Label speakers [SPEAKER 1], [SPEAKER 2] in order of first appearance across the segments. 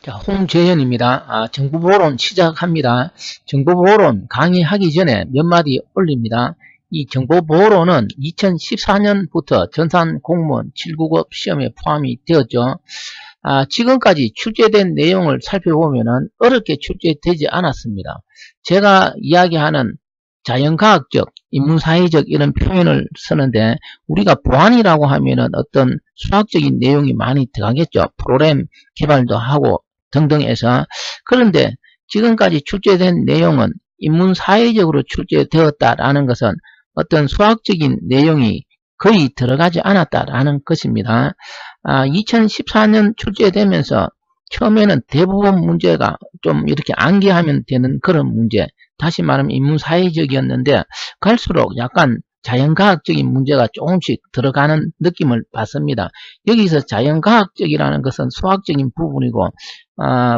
[SPEAKER 1] 자, 홍재현입니다. 정보보론 시작합니다. 정보보론 강의하기 전에 몇 마디 올립니다. 이 정보보론은 2014년부터 전산 공무원 7급급 시험에 포함이 되었죠. 지금까지 출제된 내용을 살펴보면 어렵게 출제되지 않았습니다. 제가 이야기하는 자연과학적, 인문사회적 이런 표현을 쓰는데 우리가 보안이라고 하면은 어떤 수학적인 내용이 많이 들어가겠죠. 프로그램 개발도 하고 등등 해서. 그런데 지금까지 출제된 내용은 인문사회적으로 출제되었다라는 것은 어떤 수학적인 내용이 거의 들어가지 않았다라는 것입니다. 2014년 출제되면서 처음에는 대부분 문제가 좀 이렇게 암기하면 되는 그런 문제, 다시 말하면 인문사회적이었는데 갈수록 약간 자연과학적인 문제가 조금씩 들어가는 느낌을 받습니다. 여기서 자연과학적이라는 것은 수학적인 부분이고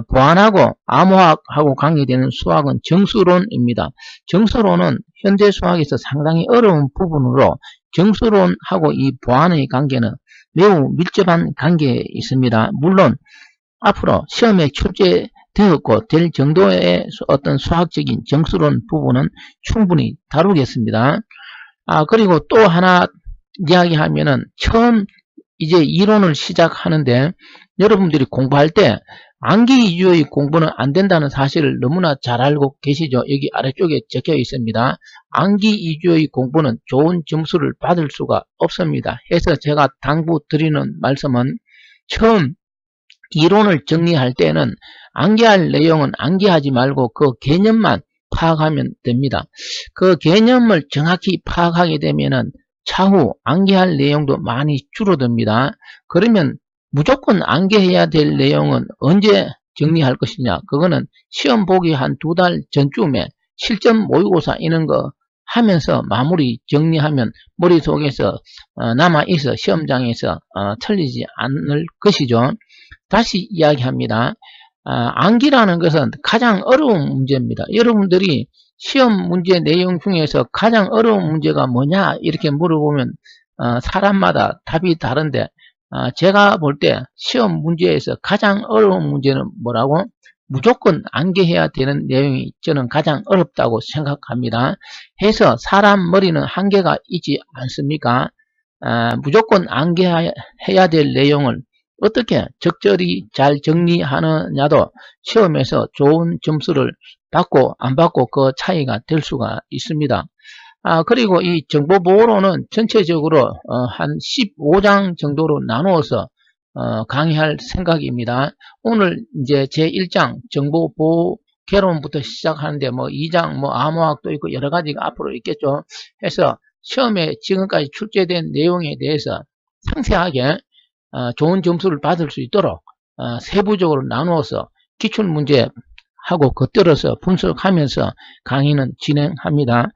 [SPEAKER 1] 보안하고 암호학하고 관계되는 수학은 정수론입니다. 정수론은 현대 수학에서 상당히 어려운 부분으로 정수론하고 이 보안의 관계는 매우 밀접한 관계에 있습니다. 물론 앞으로 시험에 출제되었고 될 정도의 어떤 수학적인 정수론 부분은 충분히 다루겠습니다. 그리고 또 하나 이야기하면은 처음 이제 이론을 시작하는데 여러분들이 공부할 때 암기 위주의 공부는 안 된다는 사실을 너무나 잘 알고 계시죠? 여기 아래쪽에 적혀 있습니다. 암기 위주의 공부는 좋은 점수를 받을 수가 없습니다. 해서 제가 당부 드리는 말씀은 처음 이론을 정리할 때는 암기할 내용은 암기하지 말고 그 개념만 파악하면 됩니다. 그 개념을 정확히 파악하게 되면은 차후 암기할 내용도 많이 줄어듭니다. 그러면 무조건 암기해야 될 내용은 언제 정리할 것이냐? 그거는 시험 보기 한 2달 전쯤에 실전 모의고사 이런 거 하면서 마무리 정리하면 머릿속에서 남아있어 시험장에서 틀리지 않을 것이죠. 다시 이야기합니다. 암기라는 것은 가장 어려운 문제입니다. 여러분들이 시험 문제 내용 중에서 가장 어려운 문제가 뭐냐 이렇게 물어보면 사람마다 답이 다른데 제가 볼 때 시험 문제에서 가장 어려운 문제는 뭐라고? 무조건 암기해야 되는 내용이 저는 가장 어렵다고 생각합니다. 해서 사람 머리는 한계가 있지 않습니까? 무조건 암기해야 될 내용을 어떻게 적절히 잘 정리하느냐도 시험에서 좋은 점수를 받고 안 받고 그 차이가 될 수가 있습니다. 그리고 이 정보보호로는 전체적으로 한 15장 정도로 나누어서 강의할 생각입니다. 오늘 이제 제1장 정보보호 개론부터 시작하는데 뭐 2장 뭐 암호학도 있고 여러 가지가 앞으로 있겠죠. 해서 시험에 지금까지 출제된 내용에 대해서 상세하게 좋은 점수를 받을 수 있도록 세부적으로 나누어서 기출문제 하고 겉들어서 분석하면서 강의는 진행합니다.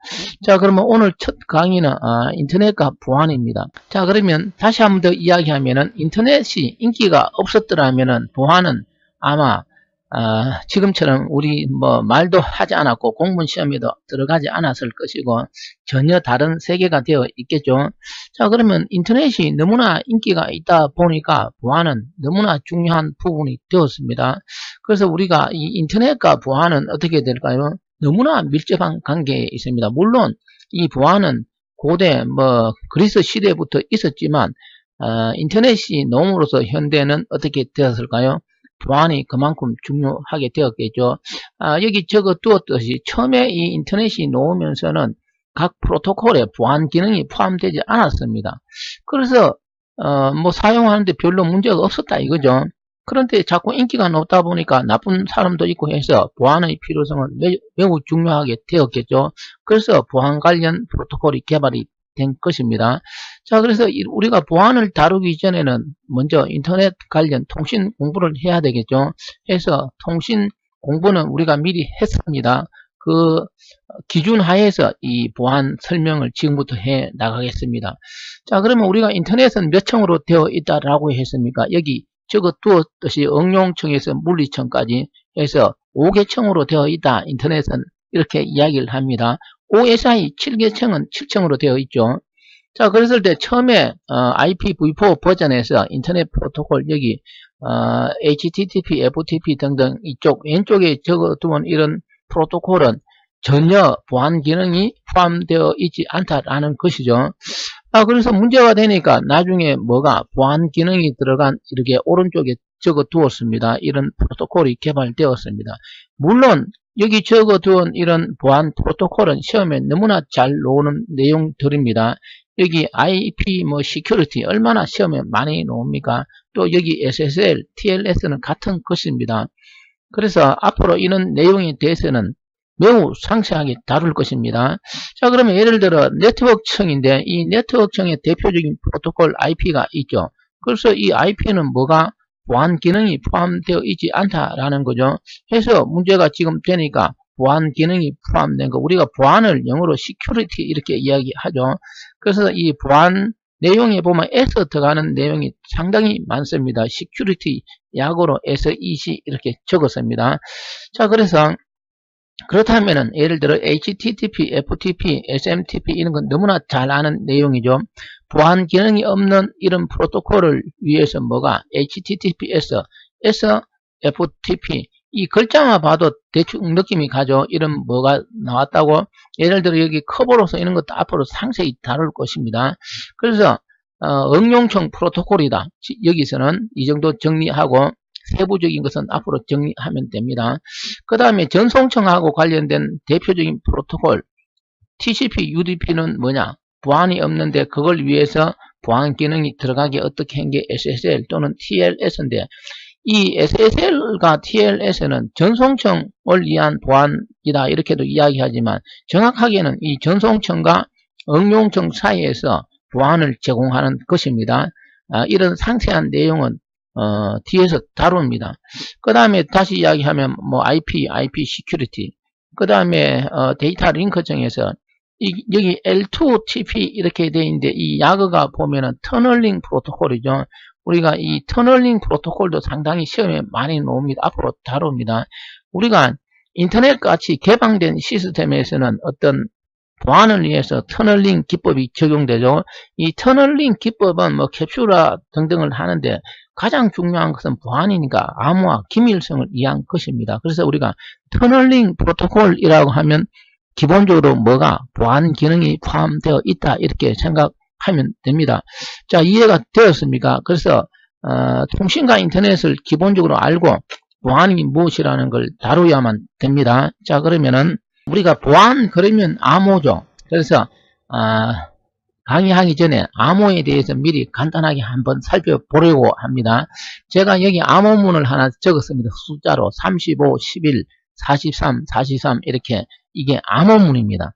[SPEAKER 1] 자, 그러면 오늘 첫 강의는 인터넷과 보안입니다. 자, 그러면 다시 한번 더 이야기하면은 인터넷이 인기가 없었더라면은 보안은 아마 지금처럼 우리 뭐 말도 하지 않았고 공무원 시험에도 들어가지 않았을 것이고 전혀 다른 세계가 되어 있겠죠. 자, 그러면 인터넷이 너무나 인기가 있다 보니까 보안은 너무나 중요한 부분이 되었습니다. 그래서 우리가 이 인터넷과 보안은 어떻게 될까요? 너무나 밀접한 관계에 있습니다. 물론 이 보안은 고대 뭐 그리스 시대부터 있었지만 인터넷이 나옴으로써 현대는 어떻게 되었을까요? 보안이 그만큼 중요하게 되었겠죠. 여기 적어 두었듯이 처음에 이 인터넷이 나오면서는 각 프로토콜에 보안 기능이 포함되지 않았습니다. 그래서 뭐 사용하는데 별로 문제가 없었다 이거죠. 그런데 자꾸 인기가 높다 보니까 나쁜 사람도 있고 해서 보안의 필요성은 매우 중요하게 되었겠죠. 그래서 보안 관련 프로토콜이 개발이 된 것입니다. 자, 그래서 우리가 보안을 다루기 전에는 먼저 인터넷 관련 통신 공부를 해야 되겠죠. 해서 통신 공부는 우리가 미리 했습니다. 그 기준 하에서 이 보안 설명을 지금부터 해 나가겠습니다. 자, 그러면 우리가 인터넷은 몇 층으로 되어 있다라고 했습니까? 여기 적어 두었듯이 응용층에서 물리층까지 해서 5개층으로 되어 있다. 인터넷은 이렇게 이야기를 합니다. OSI 7개층은 7층으로 되어 있죠. 자, 그랬을 때 처음에 IPv4 버전에서 인터넷 프로토콜 여기 HTTP, FTP 등등 이쪽 왼쪽에 적어두은 이런 프로토콜은 전혀 보안 기능이 포함되어 있지 않다라는 것이죠. 그래서 문제가 되니까 나중에 뭐가 보안 기능이 들어간 이렇게 오른쪽에 적어 두었습니다. 이런 프로토콜이 개발되었습니다. 물론 여기 적어 두은 이런 보안 프로토콜은 시험에 너무나 잘 나오는 내용들입니다. 여기 IP 시큐리티 얼마나 시험에 많이 나옵니까? 또 여기 SSL, TLS는 같은 것입니다. 그래서 앞으로 이런 내용에 대해서는 매우 상세하게 다룰 것입니다. 자, 그러면 예를 들어 네트워크청인데 이 네트워크청의 대표적인 프로토콜 IP가 있죠. 그래서 이 IP는 뭐가 보안 기능이 포함되어 있지 않다라는 거죠. 해서 문제가 지금 되니까 보안 기능이 포함된 거, 우리가 보안을 영어로 security 이렇게 이야기하죠. 그래서 이 보안 내용에 보면 S 들어가는 내용이 상당히 많습니다. security 약어로 SEC 이렇게 적었습니다. 자, 그래서 그렇다면은 예를 들어 HTTP, FTP, SMTP 이런 건 너무나 잘 아는 내용이죠. 보안 기능이 없는 이런 프로토콜을 위해서 뭐가 HTTPS, FTP 이 글자만 봐도 대충 느낌이 가죠. 이런 뭐가 나왔다고. 예를 들어 여기 커버로서 이런 것도 앞으로 상세히 다룰 것입니다. 그래서 응용청 프로토콜이다. 여기서는 이 정도 정리하고 세부적인 것은 앞으로 정리하면 됩니다. 그 다음에 전송청하고 관련된 대표적인 프로토콜 TCP, UDP는 뭐냐? 보안이 없는데 그걸 위해서 보안 기능이 들어가게 어떻게 한 게 SSL 또는 TLS인데 이 SSL과 TLS는 전송청을 위한 보안이다 이렇게도 이야기하지만 정확하게는 이 전송청과 응용청 사이에서 보안을 제공하는 것입니다. 이런 상세한 내용은 뒤에서 다룹니다. 그 다음에 다시 이야기하면 IP 시큐리티 그 다음에 데이터 링커청에서 여기 L2TP 이렇게 되어 있는데 이 약어가 보면은 터널링 프로토콜이죠. 우리가 이 터널링 프로토콜도 상당히 시험에 많이 나옵니다. 앞으로 다룹니다. 우리가 인터넷 같이 개방된 시스템에서는 어떤 보안을 위해서 터널링 기법이 적용되죠. 이 터널링 기법은 캡슐화 등등을 하는데 가장 중요한 것은 보안이니까 암호화, 기밀성을 위한 것입니다. 그래서 우리가 터널링 프로토콜이라고 하면 기본적으로 뭐가 보안 기능이 포함되어 있다 이렇게 생각하면 됩니다. 자, 이해가 되었습니까? 그래서 통신과 인터넷을 기본적으로 알고 보안이 무엇이라는 걸 다루어야만 됩니다. 자, 그러면은 우리가 보안 그러면 암호죠. 그래서 강의하기 전에 암호에 대해서 미리 간단하게 한번 살펴보려고 합니다. 제가 여기 암호문을 하나 적었습니다. 숫자로 35, 11, 43, 43 이렇게 이게 암호문입니다.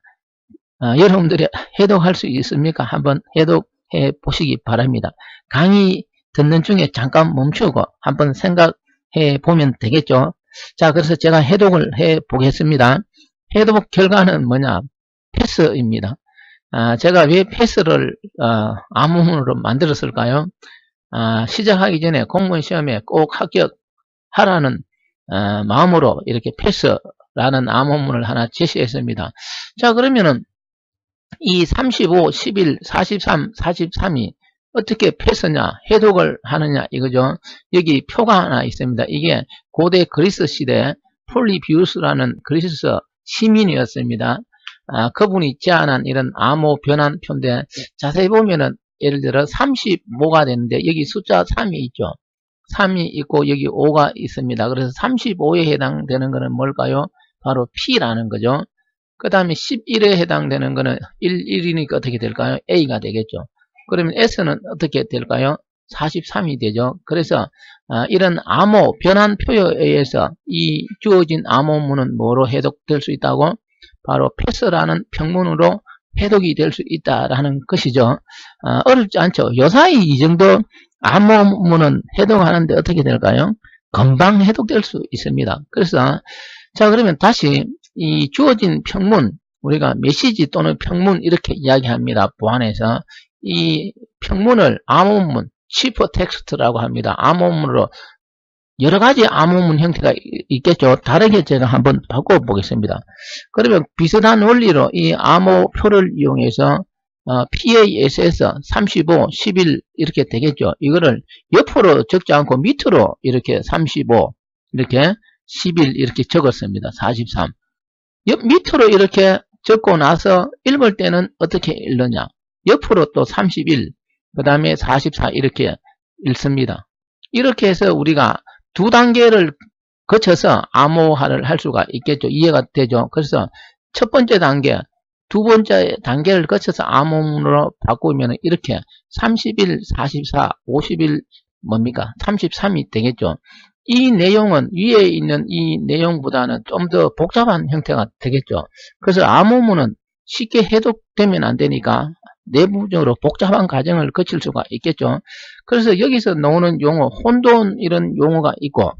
[SPEAKER 1] 여러분들이 해독할 수 있습니까? 한번 해독해 보시기 바랍니다. 강의 듣는 중에 잠깐 멈추고 한번 생각해 보면 되겠죠. 자, 그래서 제가 해독을 해 보겠습니다. 해독 결과는 뭐냐? 패스입니다. 제가 왜 패스를 암호문으로 만들었을까요? 시작하기 전에 공무원 시험에 꼭 합격하라는 마음으로 이렇게 패스라는 암호문을 하나 제시했습니다. 자, 그러면은 이 35, 11, 43, 43이 어떻게 패스냐, 해독을 하느냐 이거죠. 여기 표가 하나 있습니다. 이게 고대 그리스 시대 폴리비우스라는 그리스 시민이었습니다. 그분이 제안한 이런 암호 변환표인데 자세히 보면은 예를 들어 35가 되는데 여기 숫자 3이 있죠. 3이 있고 여기 5가 있습니다. 그래서 35에 해당되는 것은 뭘까요? 바로 P라는 거죠. 그 다음에 11에 해당되는 것은 1이니까 어떻게 될까요? A가 되겠죠. 그러면 S는 어떻게 될까요? 43이 되죠. 그래서 이런 암호 변환표에 의해서 이 주어진 암호문은 뭐로 해독될 수 있다고? 바로 패스라는 평문으로 해독이 될 수 있다라는 것이죠. 어렵지 않죠. 요사이 이 정도 암호문은 해독하는데 어떻게 될까요? 금방 해독될 수 있습니다. 그래서 자, 그러면 다시 이 주어진 평문, 우리가 메시지 또는 평문 이렇게 이야기합니다. 보안에서 이 평문을 암호문, 시퍼 텍스트라고 합니다. 암호문으로 여러 가지 암호문 형태가 있겠죠. 다르게 제가 한번 바꿔보겠습니다. 그러면 비슷한 원리로 이 암호표를 이용해서 PASS 35, 11 이렇게 되겠죠. 이거를 옆으로 적지 않고 밑으로 이렇게 35, 이렇게 11 이렇게 적었습니다. 43. 밑으로 이렇게 적고 나서 읽을 때는 어떻게 읽느냐. 옆으로 또 31, 그 다음에 44 이렇게 읽습니다. 이렇게 해서 우리가 두 단계를 거쳐서 암호화를 할 수가 있겠죠. 이해가 되죠. 그래서 첫 번째 단계, 두 번째 단계를 거쳐서 암호문으로 바꾸면 이렇게 31, 44, 51 뭡니까? 33이 되겠죠. 이 내용은 위에 있는 이 내용보다는 좀 더 복잡한 형태가 되겠죠. 그래서 암호문은 쉽게 해독되면 안 되니까 내부적으로 복잡한 과정을 거칠 수가 있겠죠. 그래서 여기서 나오는 용어, 혼돈 이런 용어가 있고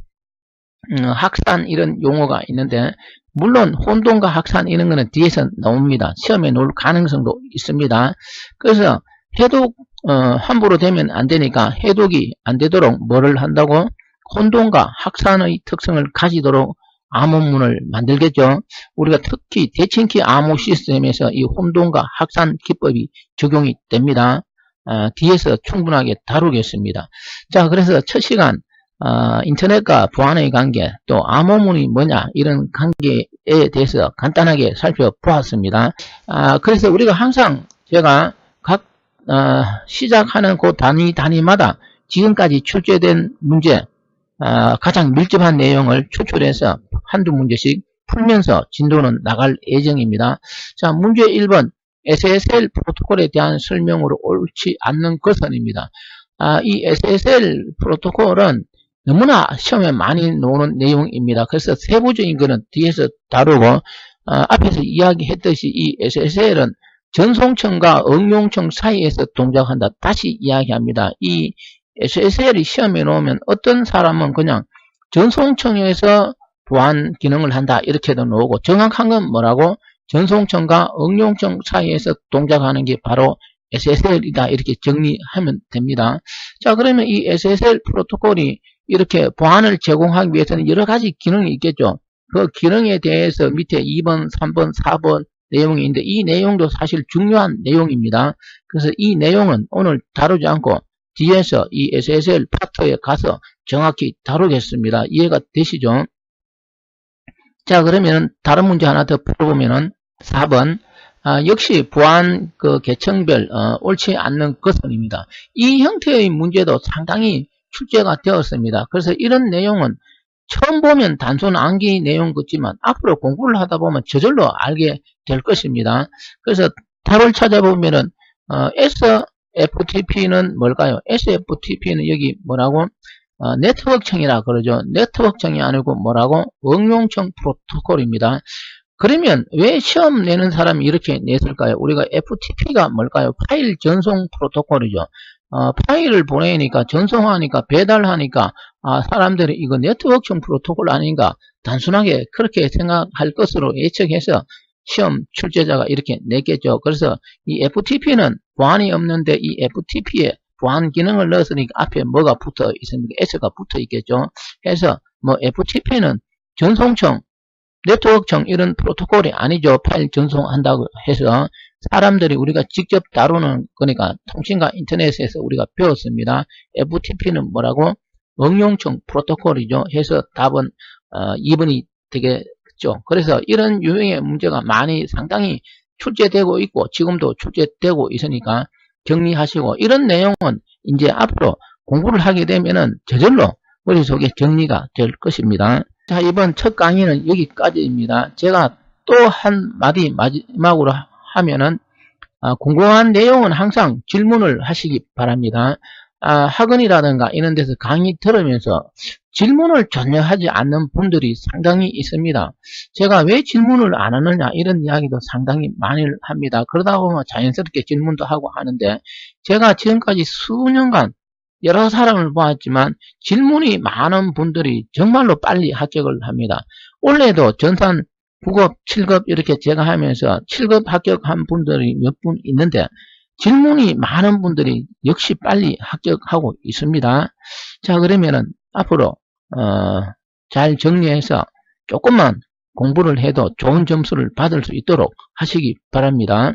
[SPEAKER 1] 확산 이런 용어가 있는데, 물론 혼돈과 확산 이런 거는 뒤에서 나옵니다. 시험에 나올 가능성도 있습니다. 그래서 해독 함부로 되면 안 되니까 해독이 안 되도록 뭐를 한다고? 혼돈과 확산의 특성을 가지도록 암호문을 만들겠죠. 우리가 특히 대칭키 암호 시스템에서 이 혼돈과 확산 기법이 적용이 됩니다. 뒤에서 충분하게 다루겠습니다. 자, 그래서 첫 시간 인터넷과 보안의 관계, 또 암호문이 뭐냐, 이런 관계에 대해서 간단하게 살펴보았습니다. 그래서 우리가 항상 제가 각 시작하는 그 단위마다 지금까지 출제된 문제, 가장 밀접한 내용을 추출해서 한두 문제씩 풀면서 진도는 나갈 예정입니다. 자, 문제 1번 SSL 프로토콜에 대한 설명으로 옳지 않는 것은입니다. 이 SSL 프로토콜은 너무나 시험에 많이 나오는 내용입니다. 그래서 세부적인 거는 뒤에서 다루고, 앞에서 이야기했듯이 이 SSL은 전송청과 응용청 사이에서 동작한다. 다시 이야기합니다. 이 SSL이 시험에 나오면 어떤 사람은 그냥 전송청에서 보안 기능을 한다 이렇게도 나오고, 정확한 건 뭐라고? 전송청과 응용청 사이에서 동작하는 게 바로 SSL이다 이렇게 정리하면 됩니다. 자, 그러면 이 SSL 프로토콜이 이렇게 보안을 제공하기 위해서는 여러 가지 기능이 있겠죠. 그 기능에 대해서 밑에 2번, 3번, 4번 내용이 있는데, 이 내용도 사실 중요한 내용입니다. 그래서 이 내용은 오늘 다루지 않고 뒤에서 이 SSL 파트에 가서 정확히 다루겠습니다. 이해가 되시죠? 자, 그러면 다른 문제 하나 더 풀어보면은 4번. 역시 보안 계층별 옳지 않는 것은입니다. 이 형태의 문제도 상당히 출제가 되었습니다. 그래서 이런 내용은 처음 보면 단순 암기 내용 같지만 앞으로 공부를 하다 보면 저절로 알게 될 것입니다. 그래서 답을 찾아보면은 SFTP는 뭘까요? SFTP는 여기 뭐라고? 네트워크청이라 그러죠. 네트워크청이 아니고 뭐라고? 응용청 프로토콜입니다. 그러면 왜 시험 내는 사람이 이렇게 냈을까요? 우리가 FTP가 뭘까요? 파일 전송 프로토콜이죠. 파일을 보내니까 전송하니까 배달하니까 사람들이 이거 네트워크청 프로토콜 아닌가 단순하게 그렇게 생각할 것으로 예측해서 시험 출제자가 이렇게 냈겠죠. 그래서 이 FTP는 보안이 없는데 이 FTP에 보안 기능을 넣었으니까 앞에 뭐가 붙어 있습니까? S가 붙어 있겠죠. 그래서 뭐 FTP는 전송청, 네트워크청 이런 프로토콜이 아니죠. 파일 전송한다고 해서 사람들이 우리가 직접 다루는 거니까 통신과 인터넷에서 우리가 배웠습니다. FTP는 뭐라고? 응용청 프로토콜이죠. 해서 답은 2번이 되겠죠. 그래서 이런 유형의 문제가 많이 상당히 출제되고 있고 지금도 출제되고 있으니까 정리하시고, 이런 내용은 이제 앞으로 공부를 하게 되면은 저절로 머릿속에 정리가 될 것입니다. 자, 이번 첫 강의는 여기까지입니다. 제가 또 한 마디 마지막으로 하면은 궁금한 내용은 항상 질문을 하시기 바랍니다. 학원이라든가 이런 데서 강의 들으면서 질문을 전혀 하지 않는 분들이 상당히 있습니다. 제가 왜 질문을 안 하느냐 이런 이야기도 상당히 많이 합니다. 그러다 보면 자연스럽게 질문도 하고 하는데, 제가 지금까지 수년간 여러 사람을 보았지만 질문이 많은 분들이 정말로 빨리 합격을 합니다. 올해도 전산 9급, 7급 이렇게 제가 하면서 7급 합격한 분들이 몇 분 있는데 질문이 많은 분들이 역시 빨리 합격하고 있습니다. 자, 그러면은 앞으로 잘 정리해서 조금만 공부를 해도 좋은 점수를 받을 수 있도록 하시기 바랍니다.